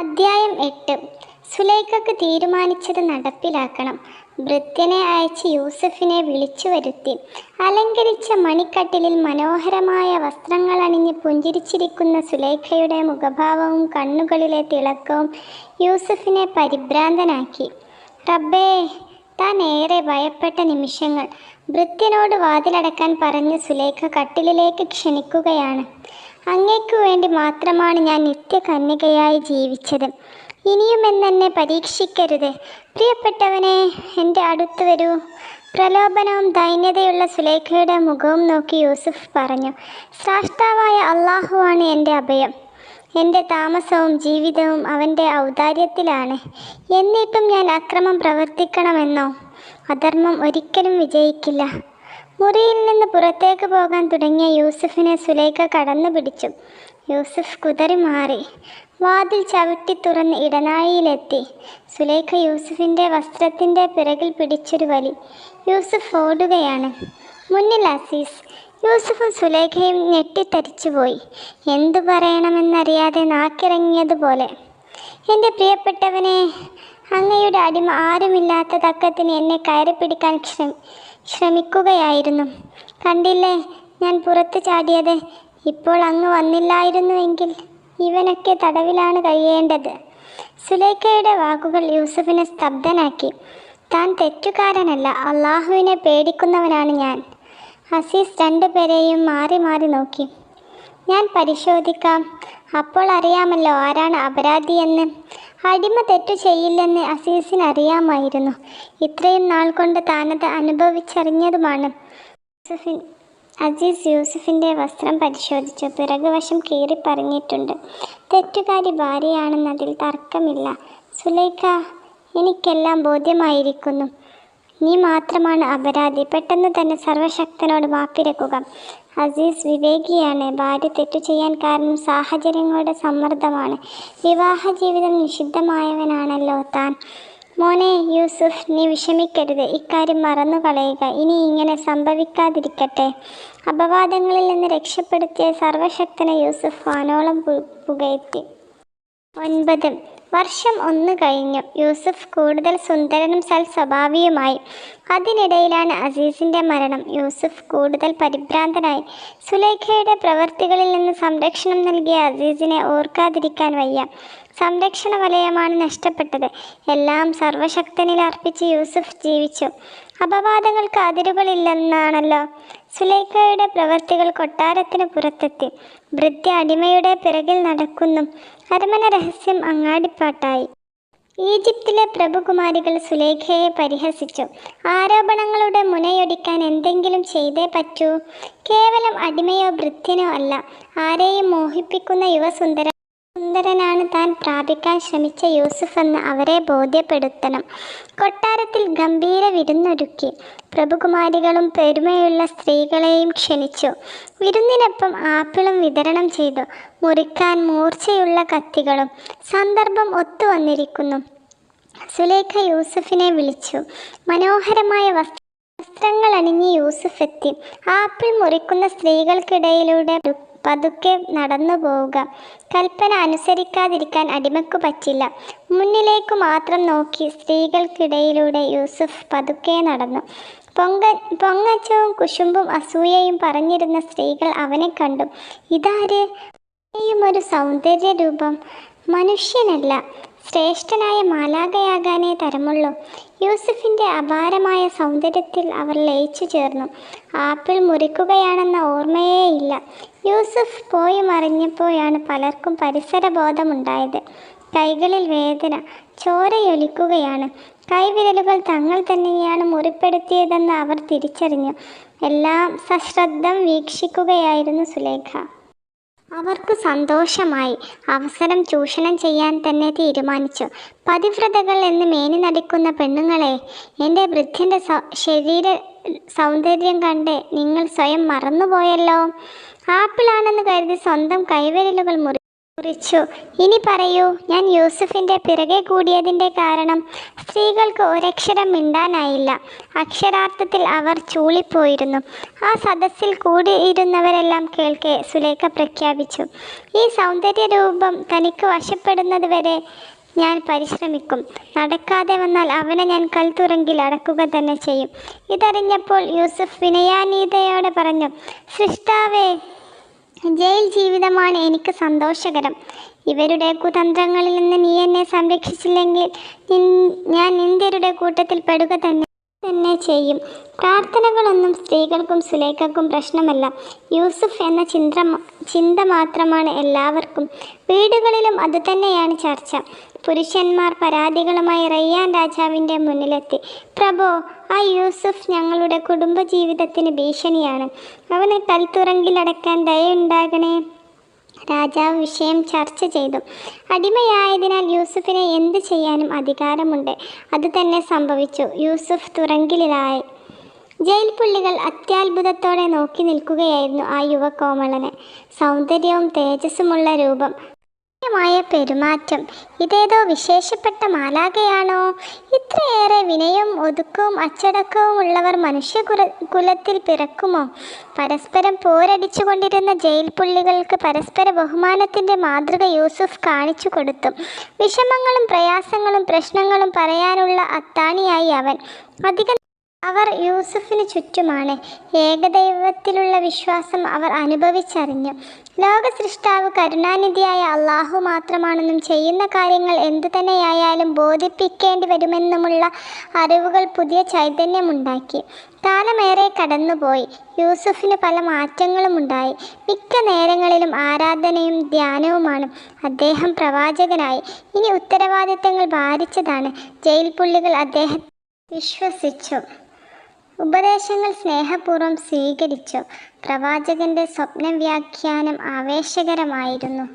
അദ്ധ്യായം 8. സുലൈഖക്ക് തീരുമാനിച്ചത് നടപ്പിലാക്കണം. ഭൃത്യനെ അയച്ച് യൂസഫിനെ വിളിച്ചു വരുത്തി. അലങ്കരിച്ച മണിക്കട്ടിലിൽ മനോഹരമായ വസ്ത്രങ്ങളണിഞ്ഞ് പുഞ്ചിരിച്ചിരിക്കുന്ന സുലൈഖയുടെ മുഖഭാവവും കണ്ണുകളിലെ തിളക്കവും യൂസഫിനെ പരിഭ്രാന്തനാക്കി. റബ്ബേ, താൻ ഏറെ ഭയപ്പെട്ട നിമിഷങ്ങൾ. ഭൃത്യനോട് വാതിലടക്കാൻ പറഞ്ഞ് സുലൈഖ കട്ടിലിലേക്ക് ക്ഷണിക്കുകയാണ്. അങ്ങേക്കു വേണ്ടി മാത്രമാണ് ഞാൻ നിത്യകന്യകയായി ജീവിച്ചത്. ഇനിയും എന്നെ പരീക്ഷിക്കരുത്. പ്രിയപ്പെട്ടവനെ, എൻ്റെ അടുത്ത് വരൂ. പ്രലോഭനവും ദൈന്യതയുള്ള സുലൈഖയുടെ മുഖവും നോക്കി യൂസുഫ് പറഞ്ഞു, സ്രഷ്ടാവായ അള്ളാഹുവാണ് എൻ്റെ അഭയം. എൻ്റെ താമസവും ജീവിതവും അവൻ്റെ ഔദാര്യത്തിലാണ്. എന്നിട്ടും ഞാൻ അക്രമം പ്രവർത്തിക്കണമെന്നോ? അധർമ്മം ഒരിക്കലും വിജയിക്കില്ല. മുറിയിൽ നിന്ന് പുറത്തേക്ക് പോകാൻ തുടങ്ങിയ യൂസുഫിനെ സുലൈഖ കടന്നു പിടിച്ചു. യൂസുഫ് കുതറി മാറി. വാതിൽ ചവിട്ടി തുറന്ന് ഇടനാഴിയിലെത്തി. സുലൈഖ യൂസുഫിൻ്റെ വസ്ത്രത്തിൻ്റെ പിറകിൽ പിടിച്ചൊരു വലി. യൂസുഫ് ഓടുകയാണ്. മുന്നിൽ അസീസ്. യൂസുഫും സുലൈഖയും ഞെട്ടിത്തരിച്ചുപോയി. എന്തു പറയണമെന്നറിയാതെ നാക്കിറങ്ങിയതുപോലെ. എൻ്റെ പ്രിയപ്പെട്ടവനെ, അങ്ങയുടെ അടിമ ആരുമില്ലാത്ത തക്കത്തിന് എന്നെ കയറി പിടിക്കാൻ ശ്രമിക്കുകയായിരുന്നു. കണ്ടില്ലേ ഞാൻ പുറത്ത് ചാടിയത്? ഇപ്പോൾ അങ്ങ് വന്നില്ലായിരുന്നുവെങ്കിൽ ഇവനൊക്കെ തടവിലാണ് കഴിയേണ്ടത്. സുലൈഖയുടെ വാക്കുകൾ യൂസുഫിനെ സ്തബ്ധനാക്കി. താൻ തെറ്റുകാരനല്ല, അള്ളാഹുവിനെ പേടിക്കുന്നവനാണ് ഞാൻ. അസീസ് രണ്ടുപേരെയും മാറി മാറി നോക്കി. ഞാൻ പരിശോധിക്കാം, അപ്പോൾ അറിയാമല്ലോ ആരാണ് അപരാധിയെന്ന്. അടിമ തെറ്റു ചെയ്യില്ലെന്ന് അസീസിന് അറിയാമായിരുന്നു. ഇത്രയും നാൾ കൊണ്ട് താനത് അനുഭവിച്ചറിഞ്ഞതുമാണ്. അസീസ് യൂസുഫിൻ്റെ വസ്ത്രം പരിശോധിച്ചു. പിറകുവശം കീറി പറഞ്ഞിട്ടുണ്ട്. തെറ്റുകാരി ഭാര്യയാണെന്നതിൽ തർക്കമില്ല. സുലൈഖ, എനിക്കെല്ലാം ബോധ്യമായിരിക്കുന്നു. നീ മാത്രമാണ് അപരാധി. പെട്ടെന്ന് തന്നെ സർവശക്തനോട് മാപ്പിരക്കുക. അസീസ് വിവേകിയാണ്. ഭാര്യ തെറ്റു ചെയ്യാൻ കാരണം സാഹചര്യങ്ങളുടെ സമ്മർദ്ദമാണ്. വിവാഹ ജീവിതം നിഷിദ്ധമായവനാണല്ലോ താൻ. മോനെ യൂസുഫ്, നീ വിഷമിക്കരുത്. ഇക്കാര്യം മറന്നു കളയുക. ഇനി ഇങ്ങനെ സംഭവിക്കാതിരിക്കട്ടെ. അപവാദങ്ങളിൽ നിന്ന് രക്ഷപ്പെടുത്തിയ സർവശക്തനെ യൂസുഫ് വാനോളം പുകഴ്ത്തി. 9. വർഷം 1 കഴിഞ്ഞു. യൂസുഫ് കൂടുതൽ സുന്ദരനും സൽസ്വഭാവിയുമായി. അതിനിടയിലാണ് അസീസിൻ്റെ മരണം. യൂസുഫ് കൂടുതൽ പരിഭ്രാന്തനായി. സുലൈഖയുടെ പ്രവൃത്തികളിൽ നിന്ന് സംരക്ഷണം നൽകിയ അസീസിനെ ഓർക്കാതിരിക്കാൻ വയ്യ. സംരക്ഷണ വലയമാണ് നഷ്ടപ്പെട്ടത്. എല്ലാം സർവശക്തനിൽ അർപ്പിച്ച് യൂസുഫ് ജീവിച്ചു. അപവാദങ്ങൾക്ക് അതിരുകളില്ലെന്നാണല്ലോ. സുലൈഖയുടെ പ്രവൃത്തികൾ കൊട്ടാരത്തിന് പുറത്തെത്തി. ഭൃത്യ അടിമയുടെ പിറകിൽ നടക്കുന്നു. അരമന രഹസ്യം അങ്ങാടിപ്പാട്ടായി. ഈജിപ്തിലെ പ്രഭുകുമാരികൾ സുലൈഖയെ പരിഹസിച്ചു. ആരോപണങ്ങളുടെ മുനയൊടിക്കാൻ എന്തെങ്കിലും ചെയ്തേ പറ്റൂ. കേവലം അടിമയോ ഭൃത്യനോ അല്ല, ആരെയും മോഹിപ്പിക്കുന്ന സുന്ദരനാണ് താൻ പ്രാപിക്കാൻ ശ്രമിച്ച യൂസുഫ് എന്ന് അവരെ ബോധ്യപ്പെടുത്തണം. കൊട്ടാരത്തിൽ ഗംഭീര വിരുന്നൊരുക്കി. പ്രഭുകുമാരികളും പെരുമയുള്ള സ്ത്രീകളെയും ക്ഷണിച്ചു. വിരുന്നിനൊപ്പം ആപ്പിളും വിതരണം ചെയ്തു. മുറിക്കാൻ മൂർച്ചയുള്ള കത്തികളും. സന്ദർഭം ഒത്തുവന്നിരിക്കുന്നു. സുലൈഖ യൂസുഫിനെ വിളിച്ചു. മനോഹരമായ വസ്ത്രങ്ങൾ അണിഞ്ഞ് യൂസുഫ് എത്തി. ആപ്പിൾ മുറിക്കുന്ന സ്ത്രീകൾക്കിടയിലൂടെ പതുക്കെ നടന്നു പോവുക. കൽപ്പന അനുസരിക്കാതിരിക്കാൻ അടിമയ്ക്കു പറ്റില്ല. മുന്നിലേക്കു മാത്രം നോക്കി സ്ത്രീകൾക്കിടയിലൂടെ യൂസുഫ് പതുക്കെ നടന്നു. പൊങ്ങച്ചവും കുശുമ്പും അസൂയയും പറഞ്ഞിരുന്ന സ്ത്രീകൾ അവനെ കണ്ടു. ഇതാര്? ഒരു സൗന്ദര്യ രൂപം. മനുഷ്യനല്ല, ശ്രേഷ്ഠനായ മാലാഖയാകാനേ തരമുള്ളൂ. യൂസുഫിൻ്റെ അപാരമായ സൗന്ദര്യത്തിൽ അവർ ലയിച്ചു ചേർന്നു. ആപ്പിൾ മുറിക്കുകയാണെന്ന ഓർമ്മയേയില്ല. യൂസുഫ് പോയി മറിഞ്ഞപ്പോഴാണ് പലർക്കും പരിസരബോധമുണ്ടായത്. കൈകളിൽ വേദന, ചോരയൊലിക്കുകയാണ്. കൈവിരലുകൾ തങ്ങൾ തന്നെയാണ് മുറിപ്പെടുത്തിയതെന്ന് അവർ തിരിച്ചറിഞ്ഞു. എല്ലാം സശ്രദ്ധം വീക്ഷിക്കുകയായിരുന്നു സുലൈഖ. അവർക്ക് സന്തോഷമായി. അവസരം ചൂഷണം ചെയ്യാൻ തന്നെ തീരുമാനിച്ചു. പതിവ്രതകൾ എന്ന് മേനി നടിക്കുന്ന പെണ്ണുങ്ങളെ, എൻ്റെ വൃദ്ധൻ്റെ ശരീര സൗന്ദര്യം കണ്ട് നിങ്ങൾ സ്വയം മറന്നുപോയല്ലോ. ആപ്പിളാണെന്ന് കരുതി സ്വന്തം കൈവിരലുകൾ കുറിച്ചു. ഇനി പറയൂ, ഞാൻ യൂസുഫിൻ്റെ പിറകെ കൂടിയതിൻ്റെ കാരണം. സ്ത്രീകൾക്ക് ഒരക്ഷരം മിണ്ടാനായില്ല. അക്ഷരാർത്ഥത്തിൽ അവർ ചൂളിപ്പോയിരുന്നു. ആ സദസ്സിൽ കൂടിയിരുന്നവരെല്ലാം കേൾക്കെ സുലൈഖ പ്രഖ്യാപിച്ചു, ഈ സൗന്ദര്യരൂപം തനിക്ക് വശപ്പെടുന്നത് വരെ ഞാൻ പരിശ്രമിക്കും. നടക്കാതെ വന്നാൽ അവനെ ഞാൻ കൽത്തുറങ്കിൽ അടക്കുക തന്നെ ചെയ്യും. ഇതറിഞ്ഞപ്പോൾ യൂസുഫ് വിനയാനീതയോടെ പറഞ്ഞു, സൃഷ്ടാവേ, ജയിൽ ജീവിതമാണ് എനിക്ക് സന്തോഷകരം. ഇവരുടെ കുതന്ത്രങ്ങളിൽ നിന്ന് നീ എന്നെ സംരക്ഷിച്ചില്ലെങ്കിൽ ഞാൻ ഇന്ത്യരുടെ കൂട്ടത്തിൽ പെടുക തന്നെ ചെയ്യും. പ്രാർത്ഥനകളൊന്നും സ്ത്രീകൾക്കും സുലൈഖക്കും പ്രശ്നമല്ല. യൂസുഫ് എന്ന ചിന്ത മാത്രമാണ് എല്ലാവർക്കും. വീടുകളിലും അതുതന്നെയാണ് ചർച്ച. പുരുഷന്മാർ പരാതികളുമായി റയ്യാൻ രാജാവിൻ്റെ മുന്നിലെത്തി. പ്രഭോ, ആ യൂസുഫ് ഞങ്ങളുടെ കുടുംബജീവിതത്തിന് ഭീഷണിയാണ്. അവനെ കൽത്തുറങ്കിലടക്കാൻ ദയയുണ്ടാകണേ. രാജാവ് വിഷയം ചർച്ച ചെയ്തു. അടിമയായതിനാൽ യൂസുഫിനെ എന്ത് ചെയ്യാനും അധികാരമുണ്ട്. അതുതന്നെ സംഭവിച്ചു. യൂസുഫ് തുറങ്കിലായി. ജയിൽ പുള്ളികൾ അത്യാത്ഭുതത്തോടെ നോക്കി നിൽക്കുകയായിരുന്നു ആ യുവകോമളനെ. സൗന്ദര്യവും തേജസ്സുമുള്ള രൂപം, മായ പെരുമാറ്റം. ഇതേതോ വിശേഷപ്പെട്ട മാലാഖയാണോ? ഇത്രയേറെ വിനയവും ഒതുക്കവും അച്ചടക്കവും ഉള്ളവർ മനുഷ്യകുലത്തിൽ പിറക്കുമോ? പരസ്പരം പോരടിച്ചു കൊണ്ടിരുന്ന ജയിൽ പുള്ളികൾക്ക് പരസ്പര ബഹുമാനത്തിൻ്റെ മാതൃക യൂസുഫ് കാണിച്ചു കൊടുത്തു. വിഷമങ്ങളും പ്രയാസങ്ങളും പ്രശ്നങ്ങളും പറയാനുള്ള അത്താണിയായി അവൻ. അവർ യൂസുഫിന് ചുറ്റുമാണ്. ഏകദൈവത്തിലുള്ള വിശ്വാസം അവർ അനുഭവിച്ചറിഞ്ഞു. ലോക സൃഷ്ടാവ് കരുണാനിധിയായ അള്ളാഹു മാത്രമാണെന്നും ചെയ്യുന്ന കാര്യങ്ങൾ എന്തു തന്നെയായാലും ബോധിപ്പിക്കേണ്ടി വരുമെന്നുമുള്ള അറിവുകൾ പുതിയ ചൈതന്യമുണ്ടാക്കി. കാലമേറെ കടന്നുപോയി. യൂസുഫിന് പല മാറ്റങ്ങളും ഉണ്ടായി. മിക്ക നേരങ്ങളിലും ആരാധനയും ധ്യാനവുമാണ്. അദ്ദേഹം പ്രവാചകനായി. ഇനി ഉത്തരവാദിത്തങ്ങൾ ഭാരിച്ചതാണ്. ജയിൽ പുള്ളികൾ അദ്ദേഹത്തെ വിശ്വസിച്ചു. ഉപദേശങ്ങൾ സ്നേഹപൂർവ്വം സ്വീകരിച്ചു. പ്രവാചകന്റെ സ്വപ്നവ്യാഖ്യാനം ആവേശകരമായിരുന്നു.